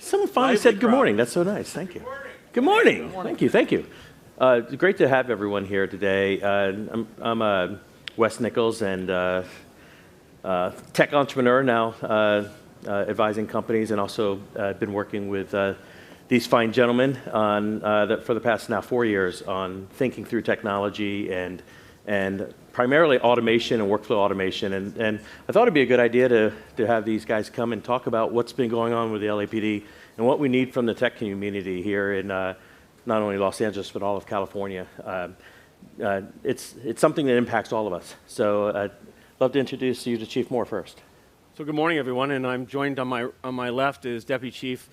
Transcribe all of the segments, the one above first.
Someone finally said good morning. That's so nice. Thank you. Good morning. Thank you. Thank you. It's great to have everyone here today. I'm Wes Nichols, and tech entrepreneur now, advising companies, and also been working with these fine gentlemen on for the past now 4 years on thinking through technology and primarily automation and workflow automation. And I thought it'd be a good idea to have these guys come and talk about what's been going on with the LAPD and what we need from the tech community here in not only Los Angeles, but all of California. It's something that impacts all of us. So I'd love to introduce you to Chief Moore first. So good morning, everyone, and I'm joined on my left is Deputy Chief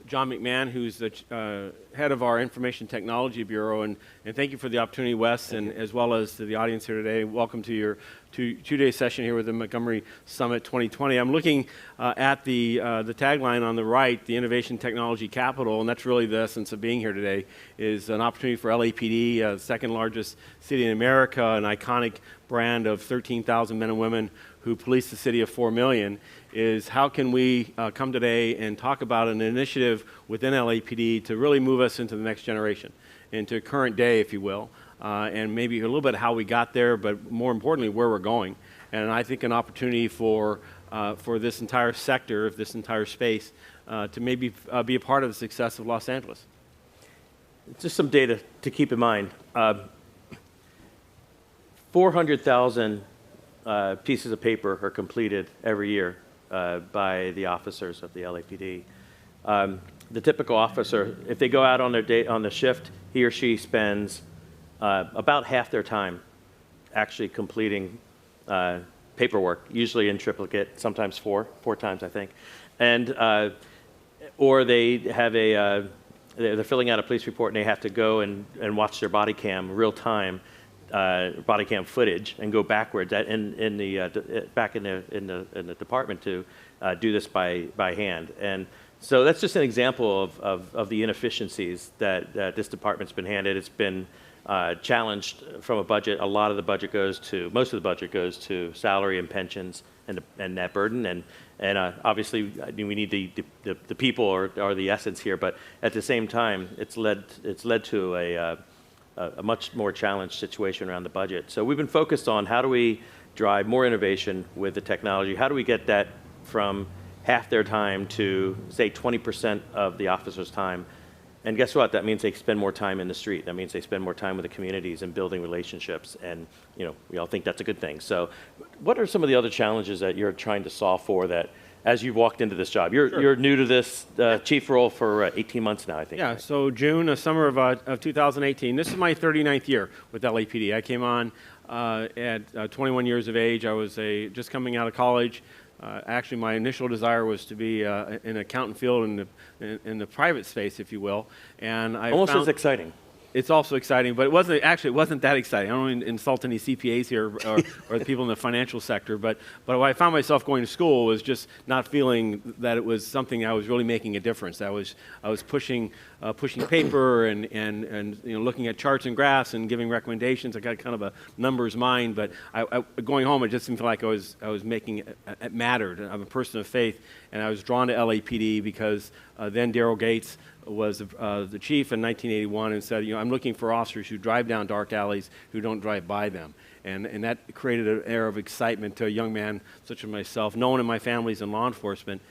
John McMahon, who's the head of our Information Technology Bureau, and thank you for the opportunity, Wes, and as well as to the audience here today. Welcome to your two-day session here with the Montgomery Summit 2020. I'm looking at the tagline on the right, the Innovation Technology Capital, and that's really the essence of being here today, is an opportunity for LAPD, the second largest city in America, an iconic brand of 13,000 men and women who police the city of 4 million, is how can we come today and talk about an initiative within LAPD to really move us into the next generation, into current day, if you will, and maybe a little bit how we got there, but more importantly, where we're going. And I think an opportunity for this entire sector, this entire space, to maybe be a part of the success of Los Angeles. Just some data to keep in mind. 400,000 pieces of paper are completed every year by the officers of the LAPD. The typical officer, if they go out on their day on the shift, he or she spends about half their time actually completing paperwork, usually in triplicate, sometimes four times, I think. And or they have they're filling out a police report and they have to go and watch their body cam real time. Body cam footage and go backwards back in the department to do this by hand. And so that's just an example of the inefficiencies that this department's been handed. It's been challenged from a budget. Most of the budget goes to salary and pensions and that burden. And obviously, I mean, we need the people are the essence here. But at the same time, it's led to a much more challenged situation around the budget. So we've been focused on how do we drive more innovation with the technology? How do we get that from half their time to, say, 20% of the officers' time? And guess what? That means they spend more time in the street. That means they spend more time with the communities and building relationships. And we all think that's a good thing. So what are some of the other challenges that you're trying to solve for that, as you've walked into this job? You're new to this chief role for 18 months now, I think. Yeah, right? So June, summer of 2018. This is my 39th year with LAPD. I came on at 21 years of age. I was just coming out of college. Actually, my initial desire was to be an accountant field in the private space, if you will. And I almost as exciting. It's also exciting, but it wasn't that exciting. I don't want to insult any CPAs here or the people in the financial sector, but what I found myself going to school was just not feeling that it was something I was really making a difference. I was pushing paper and looking at charts and graphs and giving recommendations. I got kind of a numbers mind, but going home, it just didn't feel like I was making it mattered. I'm a person of faith, and I was drawn to LAPD because then Daryl Gates was the chief in 1981 and said, I'm looking for officers who drive down dark alleys, who don't drive by them. And that created an air of excitement to a young man such as myself. No one in my family's in law enforcement.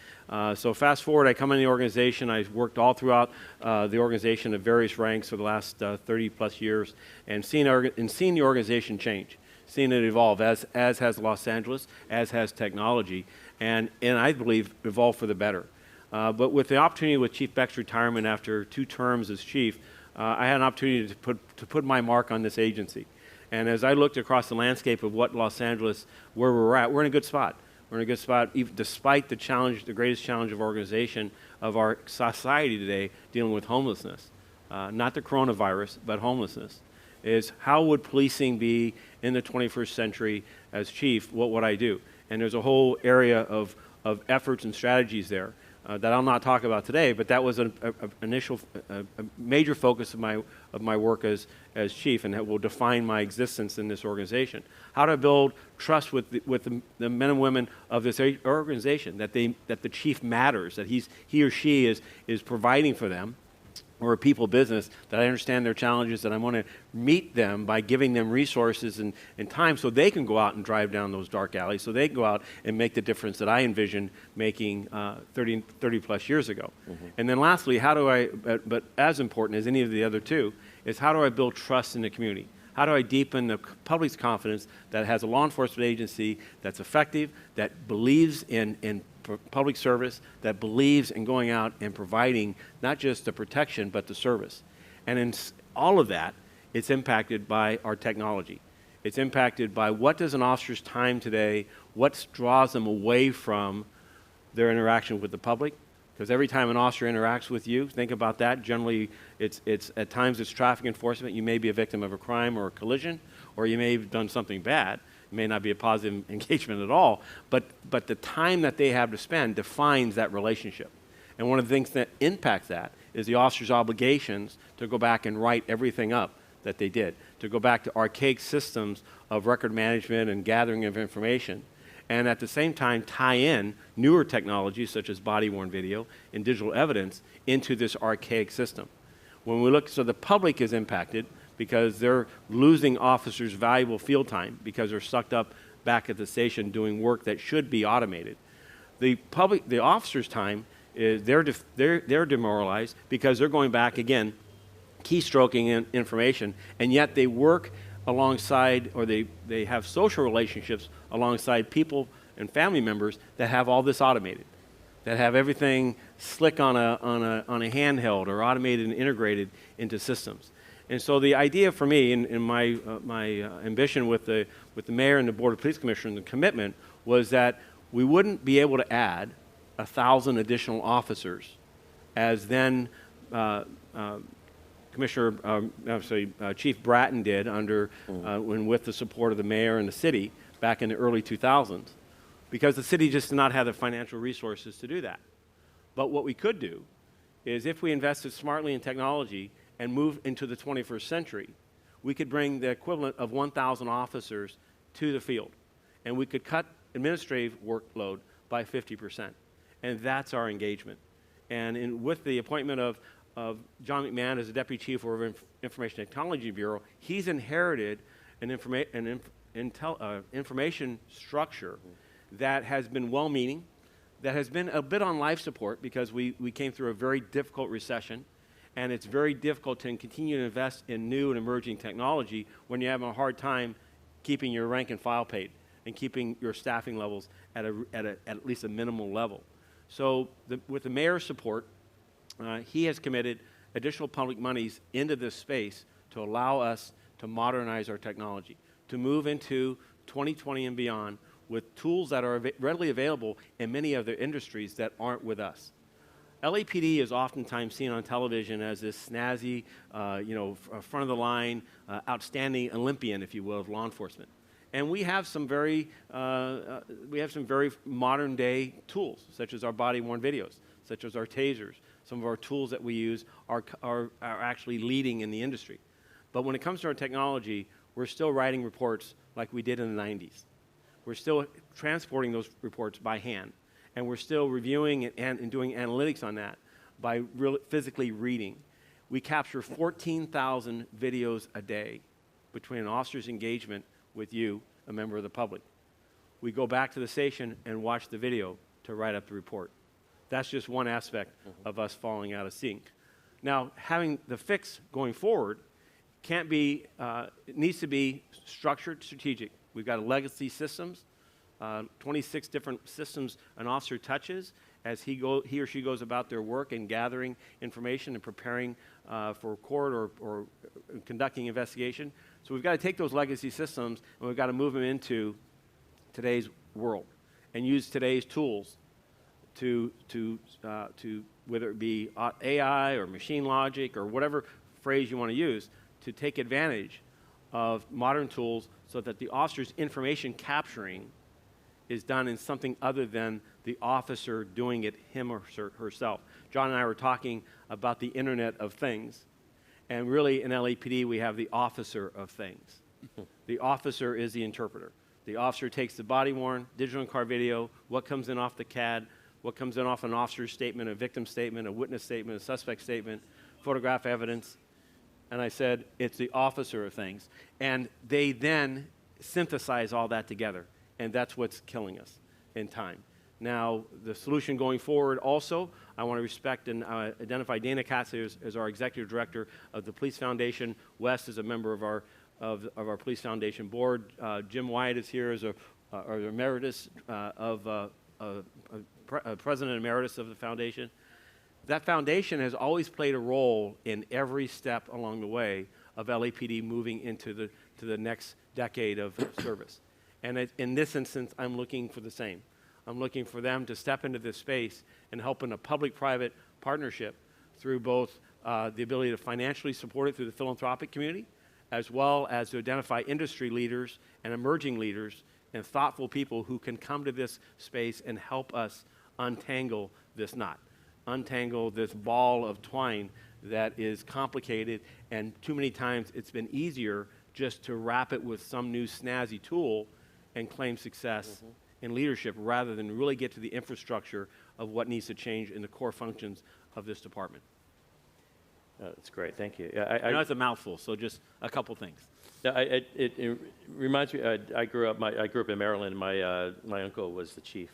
So fast forward, I come in the organization. I've worked all throughout the organization at various ranks for the last 30 plus years and seen the organization change, seen it evolve, as has Los Angeles, as has technology, and I believe evolve for the better. But with the opportunity with Chief Beck's retirement after 2 terms as chief, I had an opportunity to put my mark on this agency. And as I looked across the landscape of what Los Angeles, where we're at, we're in a good spot. We're in a good spot, even despite the challenge, the greatest challenge of organization of our society today, dealing with homelessness. Not the coronavirus, but homelessness. Is how would policing be in the 21st century as chief? What would I do? And there's a whole area of efforts and strategies there. that I'll not talk about today, but that was a major focus of my work as chief, and that will define my existence in this organization. How to build trust with the men and women of this organization, that the chief matters, that he or she is providing for them. Or a people business, that I understand their challenges, that I want to meet them by giving them resources and time so they can go out and drive down those dark alleys, so they can go out and make the difference that I envisioned making 30 plus years ago. Mm-hmm. And then lastly, how do I, but as important as any of the other two, is how do I build trust in the community? How do I deepen the public's confidence that it has a law enforcement agency that's effective, that believes in public service, that believes in going out and providing not just the protection, but the service? And in all of that, it's impacted by our technology. It's impacted by what does an officer's time today, what draws them away from their interaction with the public? Because every time an officer interacts with you, think about that. Generally, it's at times it's traffic enforcement. You may be a victim of a crime or a collision, or you may have done something bad. It may not be a positive engagement at all, but the time that they have to spend defines that relationship. And one of the things that impacts that is the officer's obligations to go back and write everything up that they did, to go back to archaic systems of record management and gathering of information, and at the same time tie in newer technologies such as body-worn video and digital evidence into this archaic system. When we look, so the public is impacted because they're losing officers' valuable field time because they're sucked up back at the station doing work that should be automated. The officers' time is they're demoralized because they're going back again, keystroking information, and yet they work alongside, or they have social relationships alongside people and family members that have all this automated, that have everything slick on a handheld or automated and integrated into systems. And so the idea for me, in my ambition with the mayor and the Board of Police Commissioners, and the commitment was that we wouldn't be able to add 1,000 additional officers, as then Chief Bratton did when with the support of the mayor and the city back in the early 2000s, because the city just did not have the financial resources to do that. But what we could do is, if we invested smartly in technology and move into the 21st century, we could bring the equivalent of 1,000 officers to the field, and we could cut administrative workload by 50%. And that's our engagement. And with the appointment of John McMahon as the Deputy Chief of Information Technology Bureau, he's inherited an information structure that has been well-meaning, that has been a bit on life support because we came through a very difficult recession, and it's very difficult to continue to invest in new and emerging technology when you have a hard time keeping your rank and file paid and keeping your staffing levels at least a minimal level. So with the mayor's support, he has committed additional public monies into this space to allow us to modernize our technology, to move into 2020 and beyond with tools that are readily available in many other industries that aren't with us. LAPD is oftentimes seen on television as this snazzy, front of the line, outstanding Olympian, if you will, of law enforcement. And we have some very modern day tools, such as our body-worn videos, such as our tasers. Some of our tools that we use are actually leading in the industry. But when it comes to our technology, we're still writing reports like we did in the 90s. We're still transporting those reports by hand. And we're still reviewing and doing analytics on that by physically reading. We capture 14,000 videos a day between an officer's engagement with you, a member of the public. We go back to the station and watch the video to write up the report. That's just one aspect of us falling out of sync. Now, having the fix going forward it needs to be structured, strategic. We've got legacy systems, 26 different systems an officer touches as he or she goes about their work and gathering information and preparing for court or conducting investigation. So we've got to take those legacy systems and we've got to move them into today's world and use today's tools to whether it be AI or machine logic or whatever phrase you want to use, to take advantage of modern tools so that the officer's information capturing is done in something other than the officer doing it him or herself. John and I were talking about the Internet of Things, and really in LAPD we have the officer of things. The officer is the interpreter. The officer takes the body-worn, digital in-car video, what comes in off the CAD, what comes in off an officer's statement, a victim statement, a witness statement, a suspect statement, photograph evidence. And I said, it's the officer of things. And they then synthesize all that together. And that's what's killing us in time. Now, the solution going forward also, I want to respect and identify Dana Katz as our executive director of the Police Foundation. Wes is a member of our Police Foundation board. Jim Wyatt is here as our emeritus president emeritus of the foundation. That foundation has always played a role in every step along the way of LAPD moving into the next decade of service. And in this instance, I'm looking for the same. I'm looking for them to step into this space and help in a public-private partnership through both the ability to financially support it through the philanthropic community, as well as to identify industry leaders and emerging leaders and thoughtful people who can come to this space and help us untangle this knot, untangle this ball of twine that is complicated, and too many times it's been easier just to wrap it with some new snazzy tool and claim success in leadership rather than really get to the infrastructure of what needs to change in the core functions of this department. That's great. Thank you. I know it's a mouthful, so just a couple things. It reminds me. I grew up in Maryland. My uncle was the chief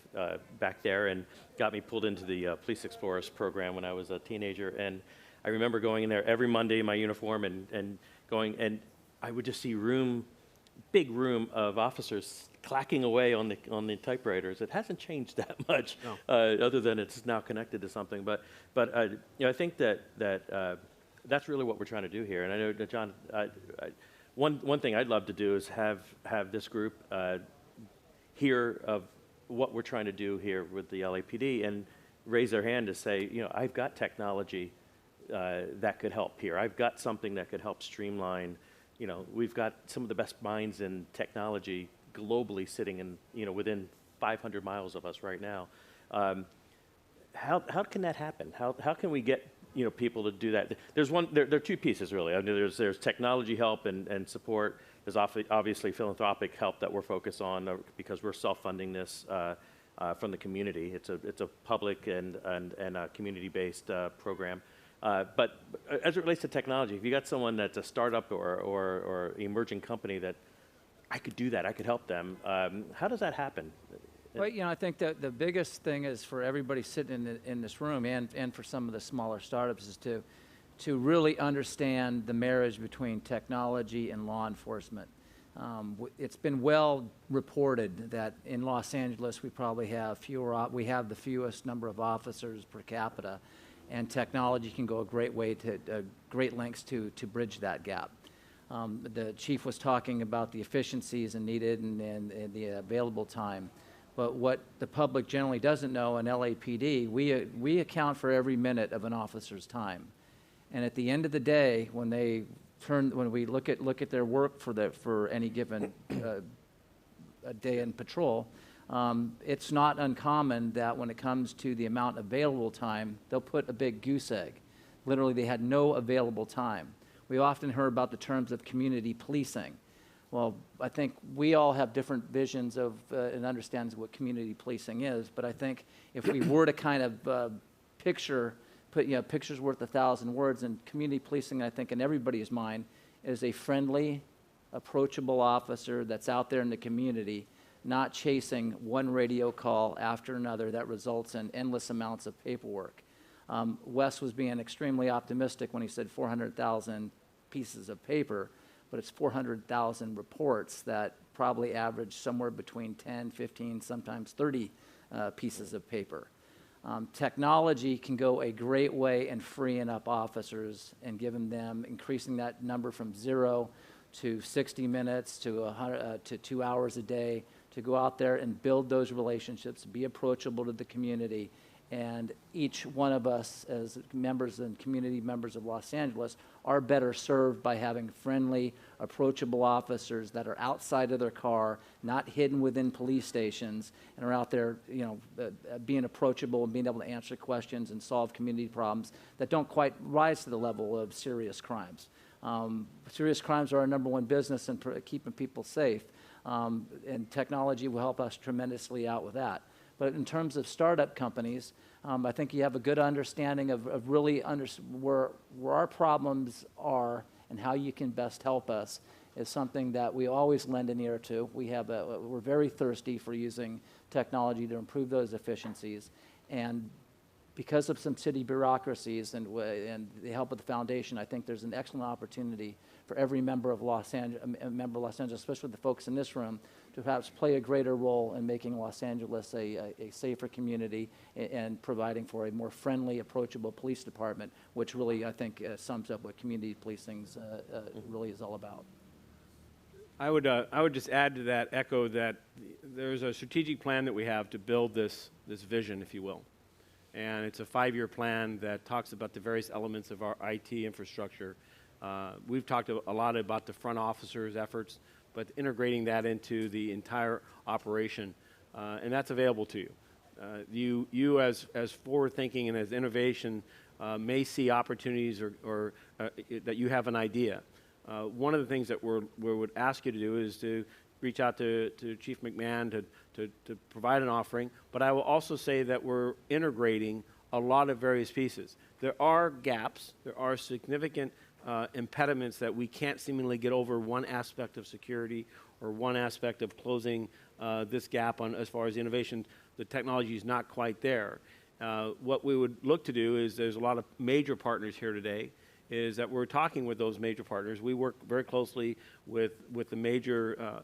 back there, and got me pulled into the Police Explorers program when I was a teenager. And I remember going in there every Monday in my uniform and going, and I would just see big room of officers clacking away on the typewriters. It hasn't changed that much, no. Other than it's now connected to something. But I think that that's really what we're trying to do here. And I know that John, one thing I'd love to do is have this group hear of what we're trying to do here with the LAPD and raise their hand to say, I've got technology that could help here. I've got something that could help streamline. We've got some of the best minds in technology globally sitting in, within 500 miles of us right now. How can that happen? How can we get people to do that? There are two pieces really. I mean, there's technology help and support. There's obviously philanthropic help that we're focused on because we're self-funding this from the community. It's a public and a community-based program. But as it relates to technology, if you got someone that's a startup or emerging company that I could do that, I could help them. How does that happen? Well, I think that the biggest thing is for everybody sitting in this room and for some of the smaller startups is to really understand the marriage between technology and law enforcement. It's been well reported that in Los Angeles we probably have the fewest number of officers per capita, and technology can go a great way to great lengths to bridge that gap. The chief was talking about the efficiencies needed and the available time. But what the public generally doesn't know in LAPD, we account for every minute of an officer's time. And at the end of the day, when we look at their work for any given a day in patrol, it's not uncommon that when it comes to the amount of available time, they'll put a big goose egg. Literally, they had no available time. We often heard about the terms of community policing. Well, I think we all have different visions of and understands what community policing is, but I think if we were to kind of pictures worth 1,000 words, and community policing, I think in everybody's mind, is a friendly, approachable officer that's out there in the community, not chasing one radio call after another that results in endless amounts of paperwork. Wes was being extremely optimistic when he said 400,000 pieces of paper, but it's 400,000 reports that probably average somewhere between 10, 15, sometimes 30 pieces of paper. Technology can go a great way in freeing up officers and increasing that number from 0 to 60 minutes to 2 hours a day to go out there and build those relationships, be approachable to the community, And each one of us as members and community members of Los Angeles are better served by having friendly, approachable officers that are outside of their car, not hidden within police stations, and are out there, being approachable and being able to answer questions and solve community problems that don't quite rise to the level of serious crimes. Serious crimes are our number one business in keeping people safe, and technology will help us tremendously out with that. But in terms of startup companies, I think you have a good understanding of really where our problems are and how you can best help us is something that we always lend an ear to. We're very thirsty for using technology to improve those efficiencies. And because of some city bureaucracies and the help of the foundation, I think there's an excellent opportunity for every member of Los Angeles, especially the folks in this room, to perhaps play a greater role in making Los Angeles a safer community and providing for a more friendly, approachable police department, which really, I think, sums up what community policing really is all about. I would just add to that, echo that there's a strategic plan that we have to build this vision, if you will. And it's a 5-year plan that talks about the various elements of our IT infrastructure. We've talked a lot about the front officers' efforts, but integrating that into the entire operation, and that's available to you. You as forward-thinking and as innovation may see opportunities or that you have an idea. One of the things that we would ask you to do is to reach out to Chief McMahon to provide an offering, but I will also say that we're integrating a lot of various pieces. There are gaps, there are significant impediments that we can't seemingly get over one aspect of security or one aspect of closing this gap on as far as innovation. The technology is not quite there. What we would look to do is there's a lot of major partners here today, is that we're talking with those major partners. We work very closely with the major,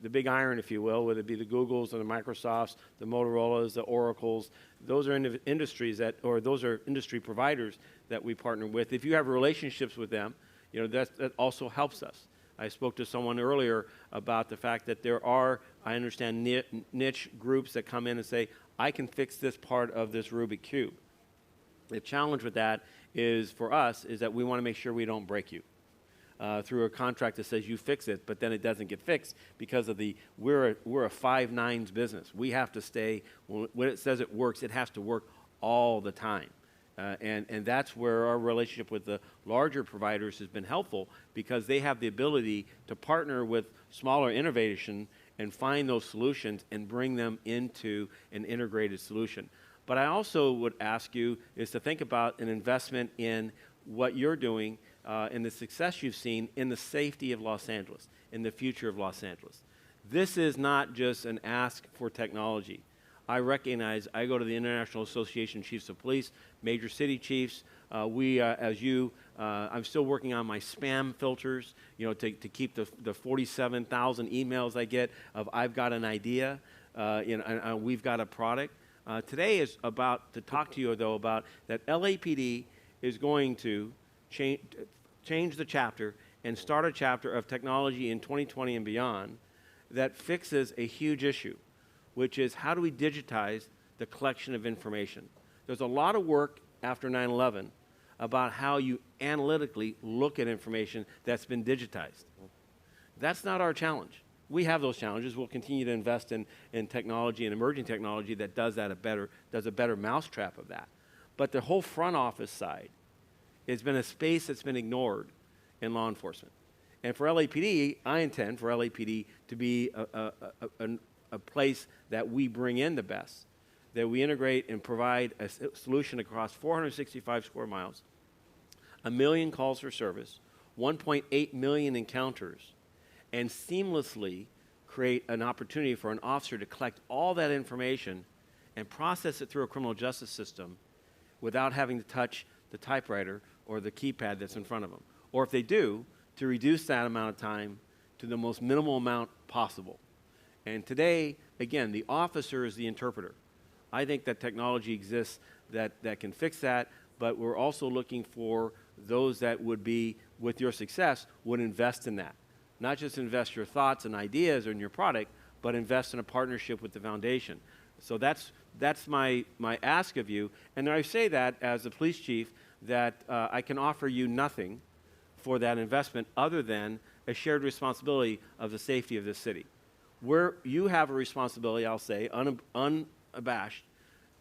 the big iron, if you will, whether it be the Googles and the Microsofts, the Motorola's, the Oracles. Those are industries those are industry providers that we partner with. If you have relationships with them, that also helps us. I spoke to someone earlier about the fact that there are, I understand, niche groups that come in and say, I can fix this part of this Rubik Cube. The challenge with that is, for us, is that we want to make sure we don't break you through a contract that says you fix it, but then it doesn't get fixed because of we're a 5 nines business. We have to stay, when it says it works, it has to work all the time. And that's where our relationship with the larger providers has been helpful, because they have the ability to partner with smaller innovation and find those solutions and bring them into an integrated solution. But I also would ask you is to think about an investment in what you're doing and the success you've seen in the safety of Los Angeles, in the future of Los Angeles. This is not just an ask for technology. I recognize, I go to the International Association of Chiefs of Police, major city chiefs. I'm still working on my spam filters, to keep the 47,000 emails I get of I've got an idea, and we've got a product. Today is about to talk to you, though, about that LAPD is going to change the chapter and start a chapter of technology in 2020 and beyond that fixes a huge issue, which is how do we digitize the collection of information. There's a lot of work after 9/11 about how you analytically look at information that's been digitized. That's not our challenge. We have those challenges. We'll continue to invest in technology and emerging technology that does a better mousetrap of that. But the whole front office side has been a space that's been ignored in law enforcement. And for LAPD, I intend for LAPD to be a place that we bring in the best, that we integrate and provide a solution across 465 square miles, 1 million calls for service, 1.8 million encounters, and seamlessly create an opportunity for an officer to collect all that information and process it through a criminal justice system without having to touch the typewriter or the keypad that's in front of them. Or if they do, to reduce that amount of time to the most minimal amount possible. And today, again, the officer is the interpreter. I think that technology exists that can fix that, but we're also looking for those that would be, with your success, would invest in that. Not just invest your thoughts and ideas in your product, but invest in a partnership with the foundation. So that's that's my ask of you. And I say that as the police chief, that I can offer you nothing for that investment other than a shared responsibility of the safety of this city. Where you have a responsibility, I'll say, unabashed,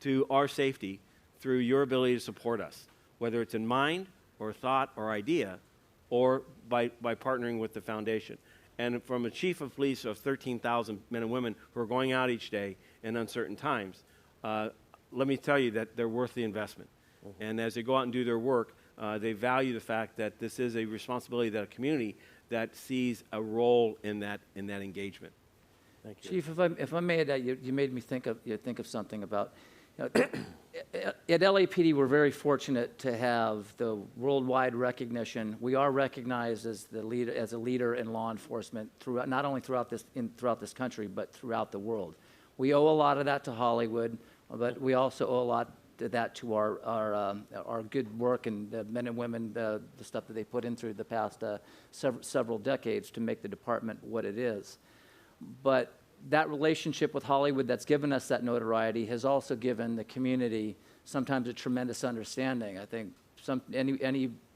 to our safety through your ability to support us, whether it's in mind or thought or idea, or by partnering with the foundation. And from a chief of police of 13,000 men and women who are going out each day in uncertain times, let me tell you that they're worth the investment. Mm-hmm. And as they go out and do their work, they value the fact that this is a responsibility that a community that sees a role in that engagement. Thank you. Chief, if I may add, you made me think of something about, at LAPD, we're very fortunate to have the worldwide recognition. We are recognized as a leader in law enforcement throughout, not only throughout this country, but throughout the world. We owe a lot of that to Hollywood, but we also owe a lot of that to our good work and the men and women, the stuff that they put in through the past several decades to make the department what it is. But that relationship with Hollywood that's given us that notoriety has also given the community sometimes a tremendous understanding. I think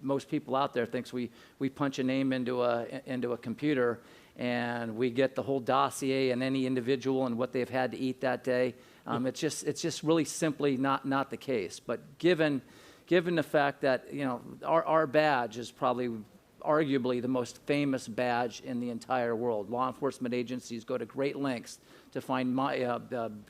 most people out there thinks we punch a name into a computer and we get the whole dossier and any individual and what they've had to eat that day. It's just really simply not the case. But given the fact that our badge is probably arguably the most famous badge in the entire world. Law enforcement agencies go to great lengths to find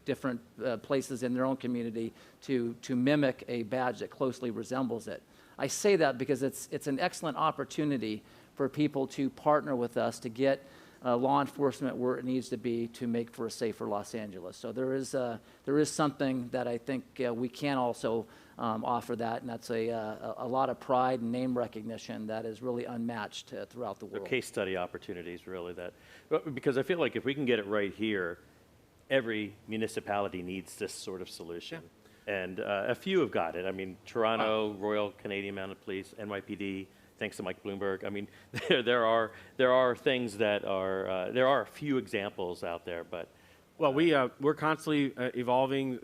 different places in their own community to mimic a badge that closely resembles it. I say that because it's an excellent opportunity for people to partner with us to get law enforcement where it needs to be to make for a safer Los Angeles. So there is something that I think we can also offer that, and that's a lot of pride and name recognition that is really unmatched throughout the world. The case study opportunities, really, because I feel like if we can get it right here, every municipality needs this sort of solution. Yeah. And a few have got it. I mean, Toronto, Royal Canadian Mounted Police, NYPD, thanks to Mike Bloomberg. I mean, there are things that are, there are a few examples out there, but. Well, we're constantly evolving.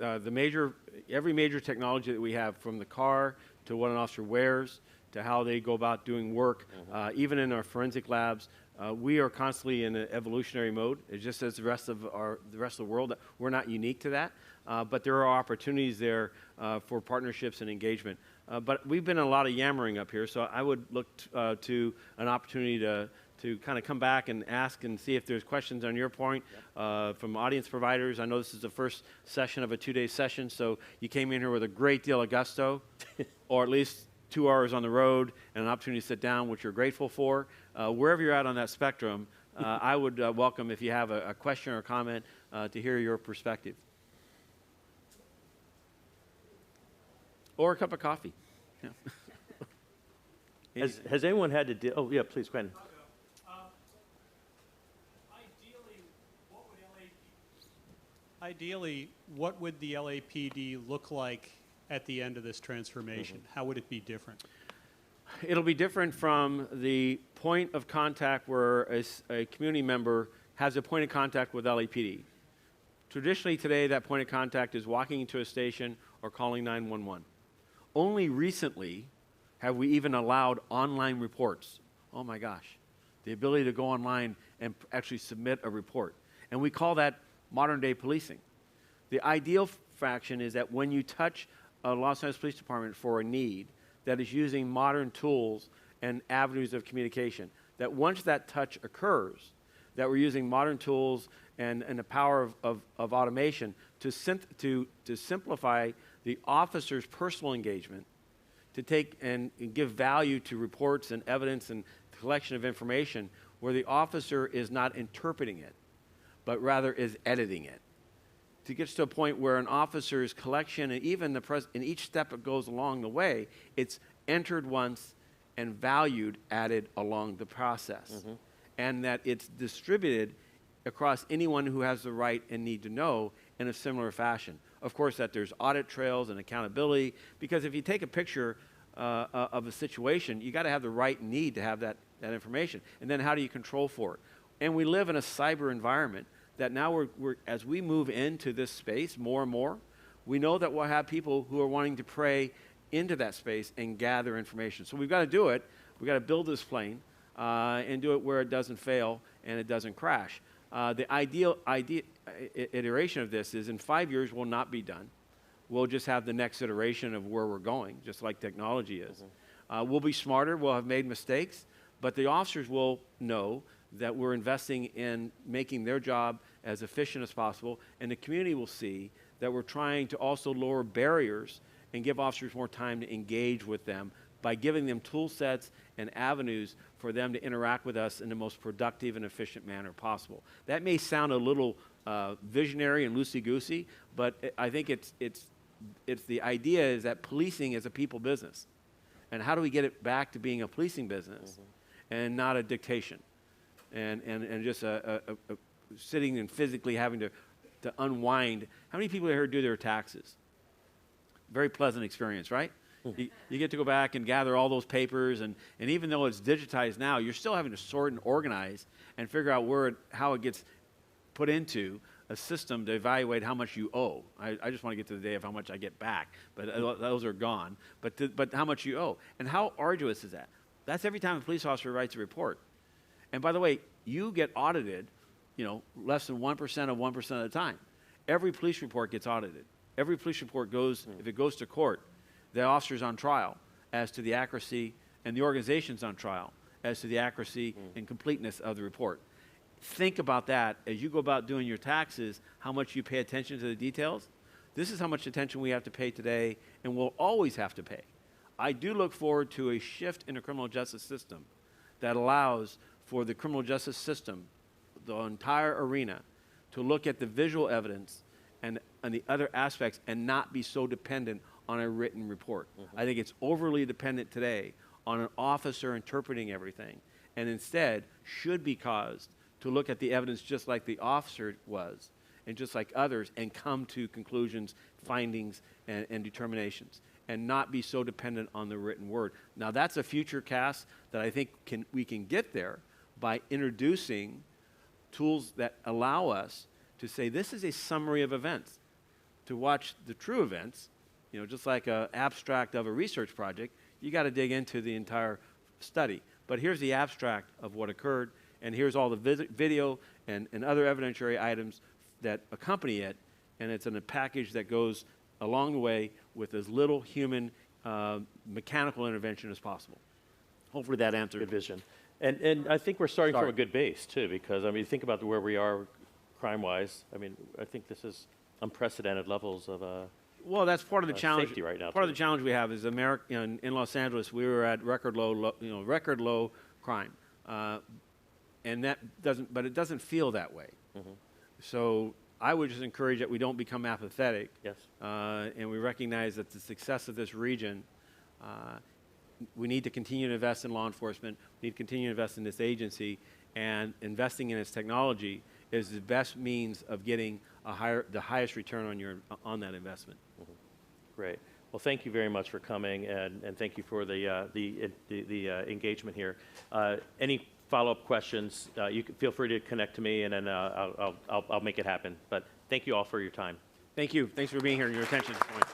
Every major technology that we have, from the car to what an officer wears to how they go about doing work, even in our forensic labs, we are constantly in an evolutionary mode. It's just as the rest of the world. We're not unique to that, but there are opportunities there for partnerships and engagement. But we've been in a lot of yammering up here, so I would look to an opportunity to kind of come back and ask and see if there's questions on your point from audience providers. I know this is the first session of a 2-day session, so you came in here with a great deal of gusto, or at least 2 hours on the road and an opportunity to sit down, which you're grateful for. Wherever you're at on that spectrum, I would welcome if you have a question or comment to hear your perspective. Or a cup of coffee. Yeah. Has anyone had to deal? Oh, yeah, please, go ahead. Ideally, what would the LAPD look like at the end of this transformation? Mm-hmm. How would it be different? It'll be different from the point of contact where a community member has a point of contact with LAPD. Traditionally today, that point of contact is walking into a station or calling 911. Only recently have we even allowed online reports. Oh my gosh, the ability to go online and actually submit a report. And we call that modern day policing. The ideal fraction is that when you touch a Los Angeles Police Department for a need that is using modern tools and avenues of communication, that once that touch occurs, that we're using modern tools and the power of automation to simplify the officer's personal engagement, to take and give value to reports and evidence and collection of information where the officer is not interpreting it, but rather is editing it. To get to a point where an officer's collection and even in each step it goes along the way, it's entered once and valued added along the process. Mm-hmm. And that it's distributed across anyone who has the right and need to know in a similar fashion. Of course, that there's audit trails and accountability, because if you take a picture of a situation, you got to have the right need to have that information. And then how do you control for it? And we live in a cyber environment that now as we move into this space more and more, we know that we'll have people who are wanting to pray into that space and gather information. So we've got to do it. We've got to build this plane and do it where it doesn't fail and it doesn't crash. The ideal iteration of this is in 5 years we'll not be done. We'll just have the next iteration of where we're going, just like technology is. We'll be smarter. We'll have made mistakes. But the officers will know that we're investing in making their job as efficient as possible, and the community will see that we're trying to also lower barriers and give officers more time to engage with them by giving them tool sets and avenues for them to interact with us in the most productive and efficient manner possible. That may sound a little visionary and loosey-goosey, but I think it's the idea is that policing is a people business. And how do we get it back to being a policing business and not a dictation? And just sitting and physically having to unwind. How many people here do their taxes? Very pleasant experience, right? You get to go back and gather all those papers, and even though it's digitized now, you're still having to sort and organize and figure out how it gets put into a system to evaluate how much you owe. I just want to get to the day of how much I get back, but those are gone. But how much you owe. And how arduous is that? That's every time a police officer writes a report. And by the way, you get audited, less than 1% of 1% of the time. Every police report gets audited. Every police report goes, if it goes to court, the officer's on trial as to the accuracy, and the organization's on trial as to the accuracy and completeness of the report. Think about that as you go about doing your taxes, how much you pay attention to the details. This is how much attention we have to pay today, and we'll always have to pay. I do look forward to a shift in the criminal justice system that allows for the criminal justice system, the entire arena, to look at the visual evidence and the other aspects and not be so dependent on a written report. I think it's overly dependent today on an officer interpreting everything, and instead should be caused to look at the evidence just like the officer was and just like others and come to conclusions, findings, and determinations, and not be so dependent on the written word. Now that's a future cast that I think we can get there by introducing tools that allow us to say this is a summary of events. To watch the true events, just like an abstract of a research project, you got to dig into the entire study. But here's the abstract of what occurred, and here's all the video and other evidentiary items that accompany it, and it's in a package that goes along the way with as little human mechanical intervention as possible. Hopefully that answers. Good vision. And I think we're starting from a good base, too, because, think about where we are crime-wise. I think this is unprecedented levels of well, that's part of the challenge. Safety right now. Part of the challenge we have is in Los Angeles, we were at record low crime, and but it doesn't feel that way. So I would just encourage that we don't become apathetic. Yes. And we recognize that the success of this region, we need to continue to invest in law enforcement. We need to continue to invest in this agency, and investing in its technology is the best means of getting the highest return on that investment. Great. Well, thank you very much for coming, and thank you for the engagement here. Any follow-up questions? You can feel free to connect to me, and then I'll make it happen. But thank you all for your time. Thank you. Thanks for being here and your attention this morning.